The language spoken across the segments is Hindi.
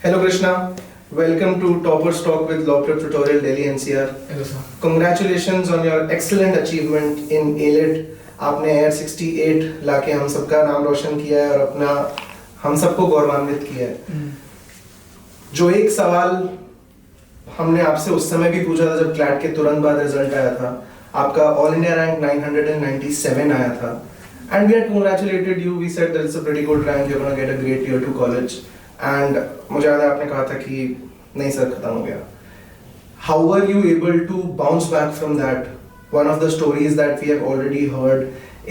Hello Krishna, welcome to Toppers Talk with Law Prep Tutorial Delhi NCR. Hello sir. Congratulations on your excellent achievement in ALET. आपने एयर 68 लाके हम सबका नाम रोशन किया है और अपना हम सबको गौरवान्वित किया है। जो एक सवाल हमने आपसे उस समय भी पूछा था जब क्लैट के तुरंत बाद रिजल्ट आया था, आपका ऑल इंडिया रैंक 997 आया था and we had congratulated you. We said that it's a pretty good rank, you're gonna get a great year 2 college. And मुझे याद है आपने कहा था कि नहीं सर खत्म हो गया. How were you able to bounce back from that? One of the stories that we have already heard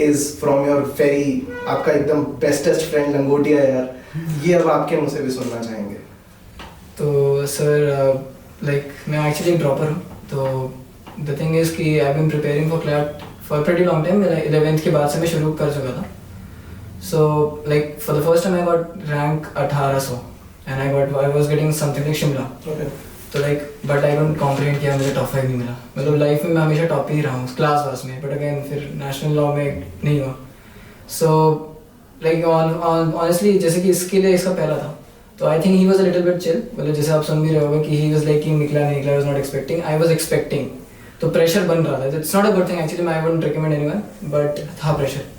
is from your very आपका एकदम bestest friend लंगोटिया यार. ये अब आपके मुंह से भी सुनना चाहेंगे. तो सर लाइक मैं एक्चुअली ड्रॉपर हूँ, तो द थिंग इज़ कि I been preparing for CLAT for pretty long time. मेरा 11th के बाद से मैं शुरू कर चुका था. So like for the first time I got rank 1800 and I was getting something like Shimla. तो like but I don't comprehend किया, मुझे टॉप 5 नहीं मिला. मतलब लाइफ में मैं हमेशा टॉप ही रहा हूँ क्लास वास में, बट अगेन फिर नेशनल लॉ में नहीं हुआ. सो लाइक ऑनेस्टली जैसे कि इसके लिए इसका पहला था, तो I think he was a little bit chill. मतलब जैसे आप सुन भी रहे होगे कि ही वाज लाइक कि निकला नहीं निकला, I was not expecting, I was expecting. तो प्रेशर बन रहा था. It's not a good thing actually, I wouldn't recommend anyone, but था प्रेशर.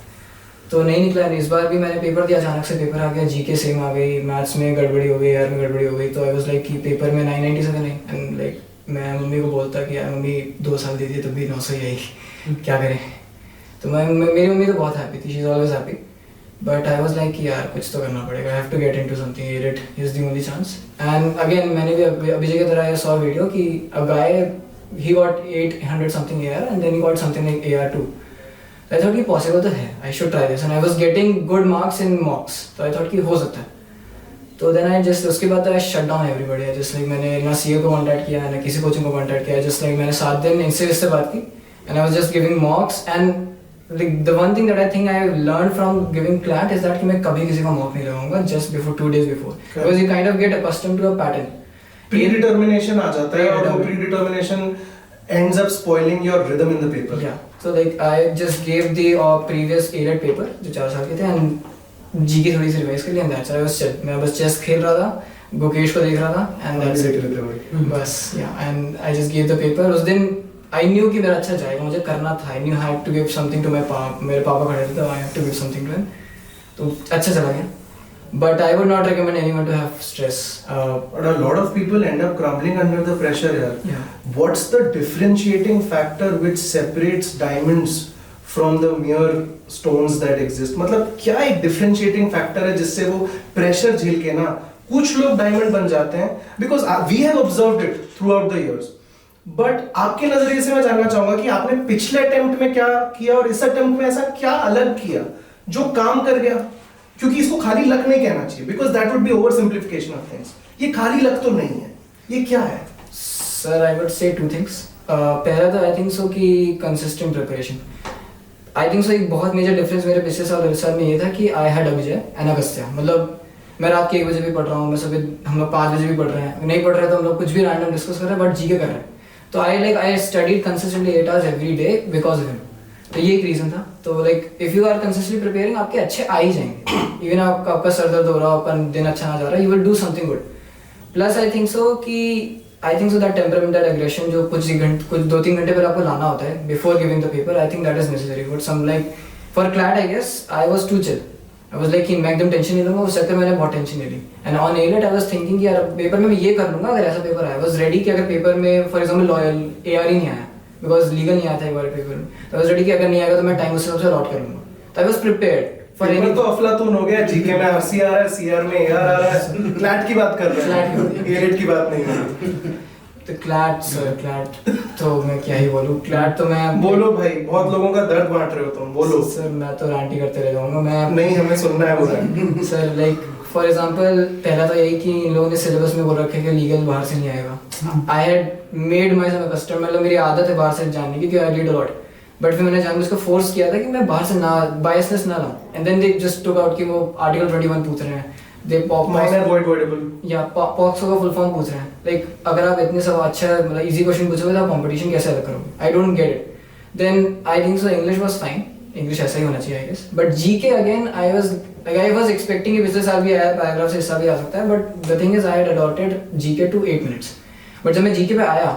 तो नहीं निकला. इस बार भी मैंने पेपर दिया, अचानक से पेपर आ गया, जीके सेम आ गई, मैथ्स में गड़बड़ी हो गई, एआर में गड़बड़ी हो गई. तो आई वाज लाइक कि पेपर में 997 आई एंड लाइक मैं मम्मी को बोलता कि यार मम्मी 2 साल दे दिए तब भी 900 ही आई, क्या करें. तो मेरी मम्मी तो बहुत हैप्पी थी, she is always happy. But I was like कि यार कुछ तो करना पड़ेगा, I have to get into something. AILET is the only chance. And again मैंने भी अभिजय की तरह सॉ वीडियो कि अ गाय he got 800 something AR and then he got something like AR2. I thought कि possible तो है, I should try this, and I was getting good marks in mocks, तो I thought कि हो सकता है. तो then I just उसके बाद I shut down everybody. I just like मैंने ना CA को contact किया ना किसी कोचिंग को contact किया. just like मैंने 7 दिन इससे बात की and I was just giving mocks. and like the one thing that I think I learned from giving CLAT is that कि मैं कभी किसी का mock नहीं लगाऊंगा just before 2 days before, because you kind of get accustomed to a pattern. Predetermination आ जाता है और वो predetermination ends up spoiling your rhythm in the paper. Yeah. So like I just gave the previous ALET paper जो 4 साल के थे and जी की थोड़ी सी रिवाइज कर लिया. and that's I was chill. मैं बस चेस खेल रहा था, गुकेश को देख रहा था and that's it. बस yeah, and I just gave the paper. उस दिन I knew कि मेरा अच्छा जाएगा, मुझे करना था. I knew I had to give something to my मेरे पापा खड़े थे तो I have to give something to him. तो अच्छा चला गया. But I would not recommend anyone to have stress. But a lot of people end up crumbling under the pressure here. Yeah. What's the differentiating factor which separates diamonds from the mere stones that exist? मतलब क्या एक differentiating factor है जिससे वो pressure झेल के ना कुछ लोग diamond बन जाते हैं? Because we have observed it throughout the years. But आपके नजरिए से मैं जानना चाहूँगा कि आपने पिछले attempt में क्या किया और इस attempt में ऐसा क्या अलग किया जो काम कर गया? क्योंकि इसको खाली लक नहीं कहना चाहिए, because that would be oversimplification of things. ये खाली लक तो नहीं है, ये क्या है? Sir, I would say 2 things. पहला तो I think so कि consistent preparation. I think so एक बहुत major difference मेरे पिछले साल और इस साल में ये था कि I had Abhijay and Agastya. मतलब मैं रात के 1 बजे भी पढ़ रहा हूँ, मैं सुबह हम लोग 5 बजे भी पढ़ रहे हैं, नहीं पढ़ रहे तो हम लोग कुछ भी random discuss कर रहे हैं, but जी के कर रहे हैं. तो I studied consistently 8 hours every day because of him. तो ये एक रीज़न था. तो like if you are consistently preparing आपके अच्छे आ ही जाएंगे. इवन आपका सर दर्द हो रहा हो, आपका दिन अच्छा ना जा रहा, you will do something good. Plus I think so that temperamental aggression जो कुछ 2-3 घंटे पहले आपको लाना होता है before giving the paper, I think that is necessary. But some like for CLAT I guess I was to chill. I was like कि मैं एकदम टेंशन नहीं लूँगा, उस चक्कर मैंने बहुत टेंशन ले ली. एंड ऑन एलेट आई वाज थिंकिंग कि यार पेपर में मैं ये कर लूँगा. अगर ऐसा पेपर आया, आई वाज रेडी कि अगर पेपर में फॉर एग्जाम्पल लॉयल AR ही नहीं आया बिकॉज लीगल नहीं आया था एक बार पेपर में, तो आई वाज रेडी कि अगर नहीं आएगा तो मैं टाइम उससे अलॉट कर लूँगा. तो I was prepared for any. तो अफलातून हो गया, जीके में RC आ रहा है, CR में AR आ रहा है, क्लैट की बात कर रहे हैं, एलिट की बात नहीं कर रहे. तो क्लैट तो मैं क्या ही बोलूँ. क्लैट तो मैं बोलो भाई, बहुत लोगों का दर्द बांट रहे हो तुम, बोलो. सर मैं तो रांटी करते रह जाऊँगा. मैं नहीं, हमें सुनना है वो. सर लाइक फॉर एग्जाम्पल पहला तो यही कि इन लोगों ने सिलेबस में बोल रखे कि लीगल बाहर से नहीं आएगा. I had made my self customer, मतलब मेरी आदत है बाहर से जानने की, क्योंकि I read a lot. But फिर मैंने जानबूझ को फोर्स किया था कि मैं बाहर से ना बायसनेस ना लाऊं. And then they just took out कि वो आर्टिकल 21 पूछ रहे हैं, दे माइनर वॉइडेबल या पॉक्सो का फुल फॉर्म पूछ रहे हैं. लाइक अगर आप इतने सब अच्छा मतलब इजी क्वेश्चन पूछोगे तो आप कंपटीशन कैसे अलग करोगे? I don't get it. Then I think so English was fine. English ऐसा ही होना चाहिए I guess, but GK again I was expecting कि पिछले साल भी आया, पैराग्राफ से हिस्सा भी आ सकता है, but the thing is I had allotted GK to 8 minutes, बट जब मैं जीके पे आया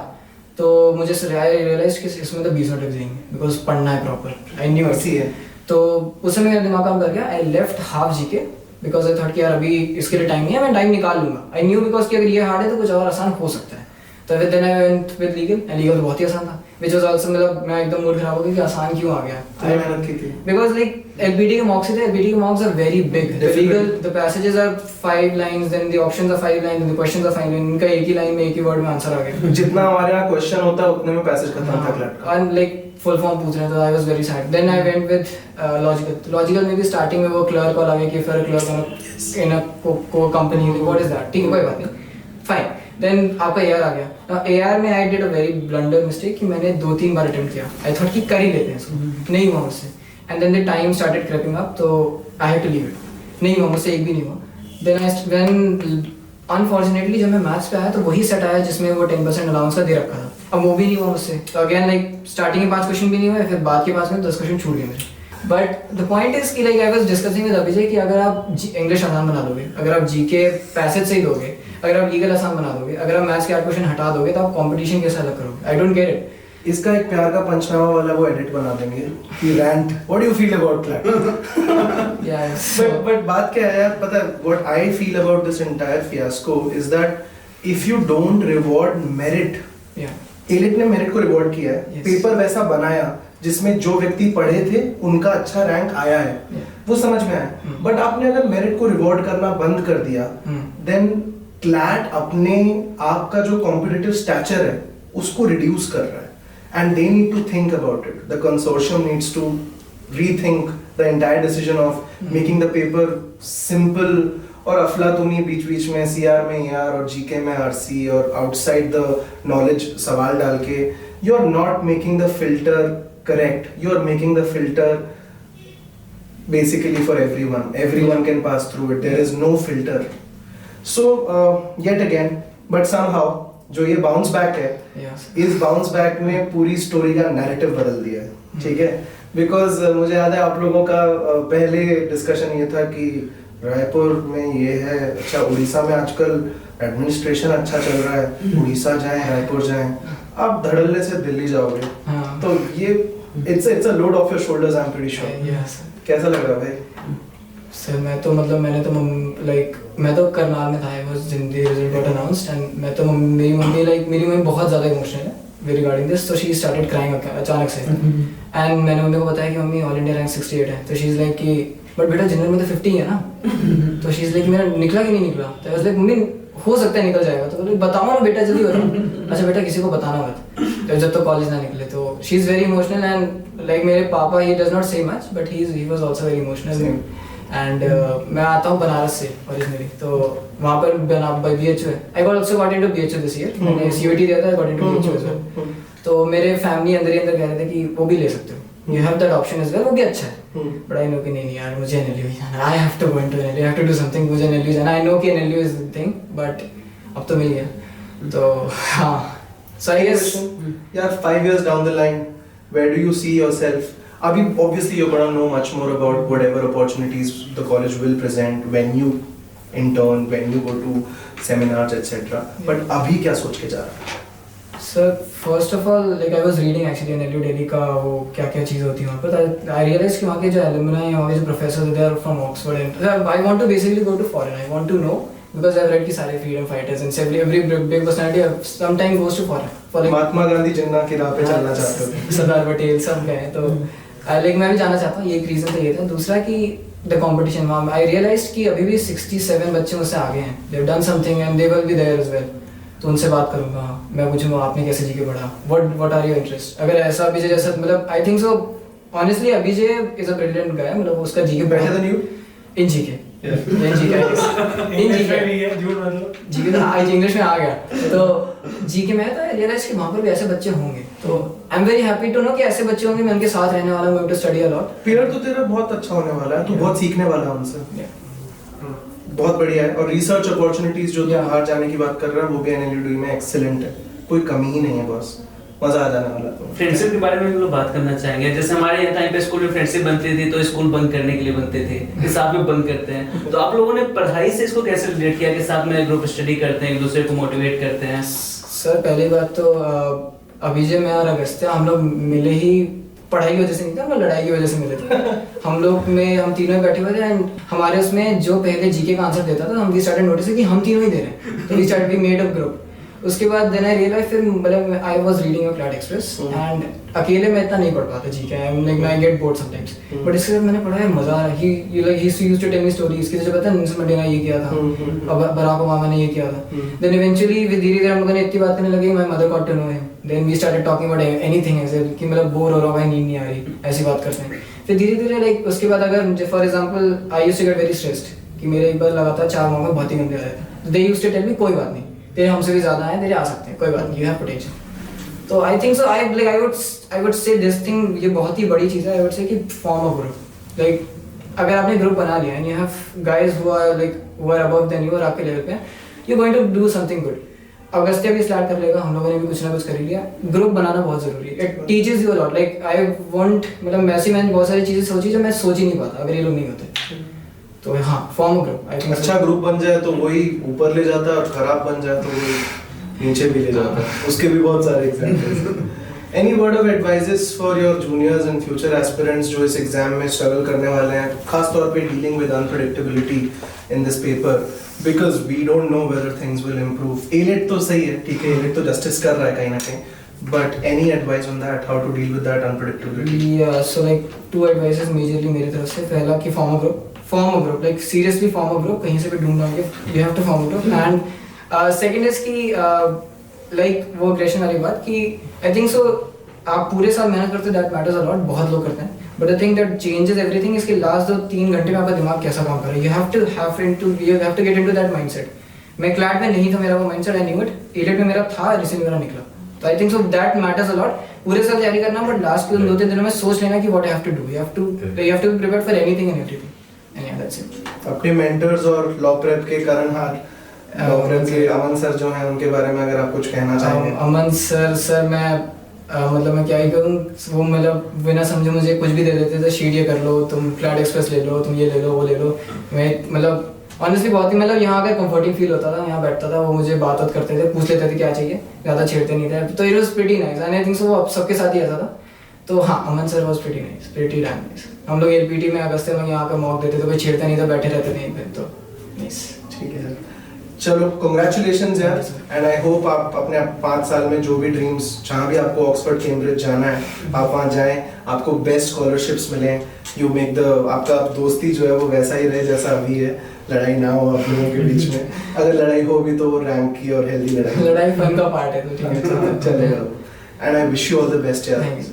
तो मुझे आई रियलाइज कि इसमें तो 20 मिनट लग जाएंगे बिकॉज पढ़ना है प्रॉपर, आई न्यू इट। तो उस समय मेरा दिमाग काम कर गया, I left half GK because I thought कि यार अभी इसके लिए टाइम नहीं है, मैं टाइम निकाल लूंगा। आई न्यू बिकॉज कि अगर ये हार्ड है तो कुछ और आसान हो सकता है। तो फिर then I went with legal, and legal बहुत ही आसान था, व्हिच वाज आल्सो मतलब मैं एकदम मूड खराब हो गया कि आसान क्यों आ गया। मैंने मेहनत की थी बिकॉज लाइक एलबीडी के मॉक्स थे, एलबीडी के mocks are very big, the legal the passages are 5 lines, then the options are 5 lines, the questions are 5 lines, इनका एक ही लाइन में एक ही वर्ड में आंसर आ गया। जितना हमारे यहाँ क्वेश्चन होता है उतने में पैसेज खत्म था क्लैट का, और लाइक फुल फॉर्म पूछ रहे हैं, तो I was very sad. Then I went with logical. Logical में भी स्टार्टिंग में वो क्लर्क वाला आ गया कि फिर क्लर्क इन अ को कंपनी, व्हाट इज दैट, ठीक है कोई बात नहीं, फाइन। देन आपका एआर आ गया। एआर में I did a very blunder mistake कि मैंने 2-3 बार अटेम्प्ट किया, आई थॉट कि कर ही लेते हैं इसको, नहीं हुआ मुझसे, and then the time started creeping up, तो I had to leave it, नहीं हुआ मुझसे, एक भी नहीं हुआ। देन अनफॉर्चुनेटली जब मैं मैथ्स पे आया तो वही सेट आया जिसमें वो 10% अलाउंस का दे रखा था, अब वो भी नहीं हुआ मुझसे। तो अगेन लाइक स्टार्टिंग के 5 क्वेश्चन भी नहीं हुए, फिर बाद के 5 में 10 क्वेश्चन छूट गए मेरे। बट द पॉइंट इज कि like I was discussing with Abhijay कि अगर आप इंग्लिश आसान बना दोगे, अगर आप जीके पैसेज से ही दोगे, अगर आप लीगल आसान बना दोगे, अगर आप मैथ्स के 8 क्वेश्चन हटा दोगे, तो आप कंपटीशन कैसे अलग करोगे? I don't get it. इसका एक प्यार का पंचनामा वाला वो एडिट बना देंगे कि rant, what do you feel about CLAT? But बात क्या है यार, पता है what I feel about this entire fiasco is that if you don't reward merit, AILET ने मेरिट को रिवॉर्ड किया है, पेपर वैसा बनाया जिसमें जो व्यक्ति पढ़े थे उनका अच्छा रैंक आया है, वो समझ में आया। बट आपने अगर मेरिट को रिवॉर्ड करना बंद कर दिया, देन क्लैट अपने आप का जो कॉम्पिटिटिव स्टैचर है उसको रिड्यूस कर रहा है, and they need to think about it. The consortium needs to rethink the entire decision of making the paper simple और अफलातूनी बीच में CR में ER और GK में RC और outside the knowledge सवाल डाल के you are not making the filter correct. You are making the filter basically for everyone. Everyone can pass through it. There is no filter. So yet again, but somehow जो ये बाउंस बैक है, इस बाउंस बैक में पूरी स्टोरी का नैरेटिव बदल दिया है, ठीक है? बिकॉज मुझे याद है आप लोगों का पहले डिस्कशन ये था कि रायपुर में ये है, अच्छा उड़ीसा में आजकल एडमिनिस्ट्रेशन अच्छा चल रहा है, उड़ीसा जाएं रायपुर जाएं, आप धड़ल्ले से दिल्ली जाओगे, तो ये it's a load of your shoulders, I am pretty sure. कैसा लग रहा है भाई? सर मैं तो मतलब मैंने तो लाइक मैं तो करनाल में था, I was in the result got announced, and मैं तो मेरी मम्मी बहुत ज़्यादा इमोशनल है रिगार्डिंग दिस, तो शी स्टार्टेड क्राइंग अचानक से। एंड मैंने मम्मी को बताया कि मम्मी ऑल इंडिया रैंक 68 है, तो शी इज़ लाइक कि बट बेटा जनरल में तो 50 है ना, तो शी इज़ लाइक मेरा निकला कि नहीं निकला, तो आई वाज लाइक मम्मी हो सकता है निकल जाएगा, तो बोले बताओ ना बेटा जल्दी बताओ। अच्छा बेटा किसी को बताना मत, तो जब तक कॉलेज ना निकले। तो she is very emotional, and like मेरे पापा ही डज नॉट से much but he was also very emotional. And मैं आता हूँ बनारस से ओरिजिनली, तो वहाँ पर BHU है, I got also got into BHU this year, मैंने CUET दिया था, got into BHU as well. तो मेरे फैमिली अंदर ही अंदर कह रहे थे कि वो भी ले सकते हो, you have that option as well, वो भी अच्छा है। बट आई नो कि नहीं यार मुझे NLU ही जाना, I have to go into NLU, I have to do something, मुझे NLU जाना, आई नो कि NLU is the thing, but अब तो मिल गया। तो हाँ, सो आई गेस यार 5 years down the line, where do you see yourself? Abhi, obviously you're going to know much more about whatever opportunities the college will present when you intern, when you go to seminars, etc. But abhi kya soch ke ja raha hai? Sir, first of all, like I was reading actually NLU Delhi का वो क्या-क्या चीज़ होती है वहाँ पर, I realized कि वहाँ के जो alumni हैं, वहाँ के जो professors they are from Oxford, and I want to basically go to foreign. I want to know because I've read कि सारे freedom fighters and every big personality sometimes goes to foreign. For like Mahatma Gandhi जिन्ना की राह पे चलना चाहते हो, सरदार पटेल सब गए, तो लाइक मैं भी जाना चाहता हूँ, ये एक रीज़न तो ये था। दूसरा कि द कंपटीशन, वहाँ आई रियलाइज्ड कि अभी भी 67 बच्चे मुझसे आगे हैं, they have done something and they will be there as well. तो उनसे बात करूँगा, मैं पूछूंगा आपने कैसे जीके पढ़ा, व्हाट आर योर इंटरेस्ट। अगर ऐसा अभिजय जैसा, मतलब I think so honestly Abhijay is a brilliant guy, मतलब उसका GK better than you in GK GK तो आज इंग्लिश में आ गया, तो जीके में तो रियलाइज कि वहाँ पर भी ऐसे बच्चे होंगे, तो I am very happy to know कि ऐसे बच्चे होंगे, मैं उनके साथ रहने वाला हूँ, to study a lot. Period तो तेरा बहुत अच्छा होने वाला है, तू बहुत सीखने वाला है उनसे, बहुत बढ़िया है। और रिसर्च अपॉर्चुनिटीज जो तू बाहर जाने की बात कर रहा है वो भी NLU में एक्सीलेंट है, कोई कमी ही नहीं है बॉस। मजा आ जाने वाला। तो फ्रेंडशिप के बारे में हम लोग बात करना चाहेंगे। जैसे हमारे यहाँ टाइम पे स्कूल में फ्रेंडशिप बनती थी तो स्कूल बंक करने के लिए बनते थे, कि साथ में बंक करते हैं, तो आप लोगों ने पढ़ाई से इसको कैसे रिलेट किया कि साथ में ग्रुप स्टडी करते हैं, एक दूसरे को मोटिवेट करते हैं? सर पहली बात तो अभिजय, मैं और अगस्त्य हम लोग मिले ही पढ़ाई की वजह से नहीं था, हम लोग लड़ाई की वजह से मिले थे। हम लोग में हम तीनों बैठे हुए थे एंड हमारे उसमें जो पहले जीके का आंसर देता था, हम वी स्टार्टेड नोटिस कि हम तीनों ही दे रहे हैं, तो we started we made a group. उसके बाद देन आई रियलाइज, फिर मतलब I was reading a CLAT Express and अकेले मैं इतना नहीं पढ़ पाता GK, I am like I get bored sometimes, but इसके बाद मैंने पढ़ा है मजा आ रहा है। He used to tell me stories, इसके जो पता है नेल्सन मंडेला ये किया था, अब बराक ओबामा ने ये किया था। देन इवेंचुअली धीरे-धीरे हम लोगों ने इतनी बात करने लगे, my mother got to know him, then we started talking about anything ऐसे कि मतलब बोर हो रहा हूं भाई, नींद नहीं आ रही, ऐसी बात करते हैं। फिर धीरे-धीरे लाइक उसके बाद अगर for example I used to get very stressed कि मेरे एक बार लगातार 4 माह में बहुत ही गंदे आ रहे थे, they used to tell me कोई बात नहीं, तेरे हमसे भी ज्यादा हैं, तेरे आ सकते हैं, कोई बात नहीं, यू हैव पोटेंशियल। तो I think so I would say this thing, ये बहुत ही बड़ी चीज़ है, आई वुड से कि फॉर्म अ ग्रुप। लाइक अगर आपने ग्रुप बना लिया and you have guys who are above than you और आपके लेवल पे, you going to do something good. Agastya भी स्टार्ट कर लेगा, हम लोगों ने भी कुछ ना कुछ कर लिया। ग्रुप बनाना बहुत जरूरी है, it teaches you a lot. Like I want, मतलब मैसी मैंने बहुत सारी चीजें सोची जो मैं सोच ही नहीं पाता अगर ये लोग नहीं होते। तो हाँ, फॉर्म ग्रुप, आई थिंक अच्छा ग्रुप बन जाए तो वही ऊपर ले जाता है, और खराब बन जाए तो वही नीचे भी ले जाता है। उसके भी बहुत सारे examples. Any word of advices for your juniors and future aspirants जो इस एग्जाम में स्ट्रगल करने वाले हैं, खास तौर पे dealing with unpredictability in this paper, because we don't know whether things will improve. AILET तो सही है, ठीक है, एलिट तो जस्टिस कर रहा है कहीं ना कहीं, but any advice on that, how to deal with that unpredictability? या सो लाइक 2 एडवाइसेस मेजरली मेरी तरफ से। पहला कि form a group, like seriously form a group, कहीं से भी ढूंढना हो, you have to form a group. And second is कि लाइक वो अग्रेशन वाली बात कि आई थिंक सो आप पूरे साल मेहनत करते हो, दैट मैटर्स अ लॉट, बहुत लोग करते हैं, but the thing that changes everything इसके लास्ट 2-3 घंटे में आपका दिमाग कैसा काम कर रहा है। You have to get into that mindset. मैं क्लैट में नहीं था मेरा वो mindset, I knew it, AILET में मेरा था, रिसेंट मेरा निकला। तो I think so that matters a lot. पूरे साल तैयारी करना, बट लास्ट के 2-3 दिनों में सोच लेना कि what I have to do, you have to be prepared for anything and everything. अपने मेंटर्स और लॉ प्रेप के करण हार, लॉ प्रेप के अमन सर जो हैं, उनके बारे में अगर आप कुछ कहना चाहेंगे? अमन सर मैं मतलब मैं क्या ही करूँ, वो मतलब बिना समझे मुझे कुछ भी दे देते थे, शीट ये कर लो, तुम क्लैट एक्सप्रेस ले लो, तुम ये ले लो, वो ले लो। मैं मतलब ऑनेस्टली बहुत ही मतलब यहाँ आकर कंफर्टिंग फील होता था, यहाँ बैठता था, वो मुझे बात करते थे, पूछ लेते थे क्या चाहिए, ज़्यादा छेड़ते नहीं थे। तो it was pretty nice and I think so वो सबके साथ ही ऐसा था। तो हाँ, Aman sir was pretty nice, pretty damn nice. हम लोग एलपीटी में अगस्त में यहाँ आकर मॉक देते थे, कोई छेड़ता नहीं था, बैठे रहते थे यहीं पे, तो नाइस। ठीक है, चलो कांग्रेचुलेशंस यार, एंड आई होप आप अपने 5 साल में जो भी ड्रीम्स, जहाँ भी आपको ऑक्सफोर्ड कैम्ब्रिज जाना है, आप वहाँ जाएं, आपको बेस्ट स्कॉलरशिप्स मिलें, यू मेक द, आपका दोस्ती जो है वो वैसा ही रहे जैसा अभी है, लड़ाई ना हो आप लोगों के बीच में। अगर लड़ाई हो भी तो रैंक की और हेल्दी लड़ाई फन का पार्ट है, तो ठीक है, चलेगा। And I wish you all the best यार। Thank you.